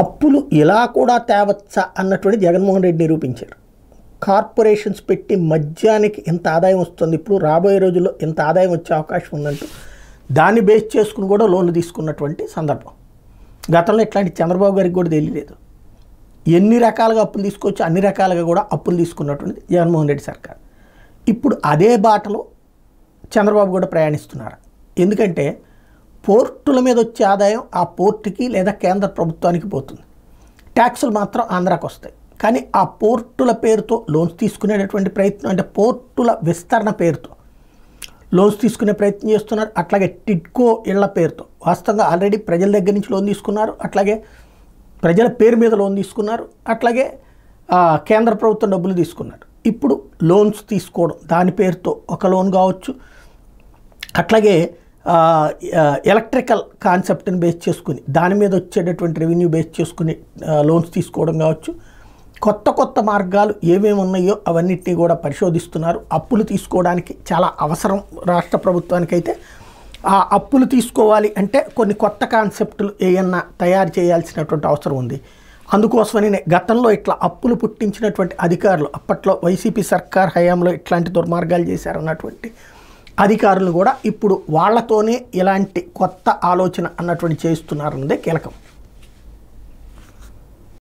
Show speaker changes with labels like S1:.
S1: అప్పులు ఇలా కూడా తేవచ్చా అన్నటువంటి జగన్మోహన్ రెడ్డి నిరూపించారు. కార్పొరేషన్స్ పెట్టి మద్యానికి ఇంత ఆదాయం వస్తుంది, ఇప్పుడు రాబోయే రోజుల్లో ఇంత ఆదాయం వచ్చే అవకాశం ఉందంటూ దాన్ని బేస్ చేసుకుని కూడా లోన్లు తీసుకున్నటువంటి సందర్భం. గతంలో ఇట్లాంటి చంద్రబాబు గారికి కూడా తెలియలేదు. ఎన్ని రకాలుగా అప్పులు తీసుకోవచ్చు, అన్ని రకాలుగా కూడా అప్పులు తీసుకున్నటువంటి జగన్మోహన్ రెడ్డి సర్కార్. ఇప్పుడు అదే బాటలో చంద్రబాబు కూడా ప్రయాణిస్తున్నారు. ఎందుకంటే పోర్టుల మీద వచ్చే ఆదాయం ఆ పోర్టుకి లేదా కేంద్ర ప్రభుత్వానికి పోతుంది, ట్యాక్సులు మాత్రం ఆంధ్రాకి వస్తాయి. కానీ ఆ పోర్టుల పేరుతో లోన్స్ తీసుకునేటటువంటి ప్రయత్నం, అంటే పోర్టుల విస్తరణ పేరుతో లోన్స్ తీసుకునే ప్రయత్నం చేస్తున్నారు. అట్లాగే టిడ్కో ఇళ్ల పేరుతో వాస్తవంగా ఆల్రెడీ ప్రజల దగ్గర నుంచి లోన్ తీసుకున్నారు, అట్లాగే ప్రజల పేరు మీద లోన్ తీసుకున్నారు, అట్లాగే కేంద్ర ప్రభుత్వం డబ్బులు తీసుకున్నారు. ఇప్పుడు లోన్స్ తీసుకోవడం దాని పేరుతో ఒక లోన్ కావచ్చు, అట్లాగే ఎలక్ట్రికల్ కాన్సెప్ట్ని బేస్ చేసుకుని దాని మీద వచ్చేటటువంటి రెవెన్యూ బేస్ చేసుకుని లోన్స్ తీసుకోవడం కావచ్చు. కొత్త కొత్త మార్గాలు ఏమేమి ఉన్నాయో అవన్నిటినీ కూడా పరిశోధిస్తున్నారు. అప్పులు తీసుకోవడానికి చాలా అవసరం రాష్ట్ర ప్రభుత్వానికైతే. ఆ అప్పులు తీసుకోవాలి అంటే కొన్ని కొత్త కాన్సెప్టులు ఏమన్నా తయారు చేయాల్సినటువంటి అవసరం ఉంది. అందుకోసమని గతంలో ఇట్లా అప్పులు పుట్టించినటువంటి అధికారులు, అప్పట్లో వైసీపీ సర్కార్ హయాంలో ఇట్లాంటి దుర్మార్గాలు చేశారన్నటువంటి అధికారులు కూడా ఇప్పుడు వాళ్లతోనే ఇలాంటి కొత్త ఆలోచన అన్నటువంటి చేస్తున్నారన్నదే కీలకం.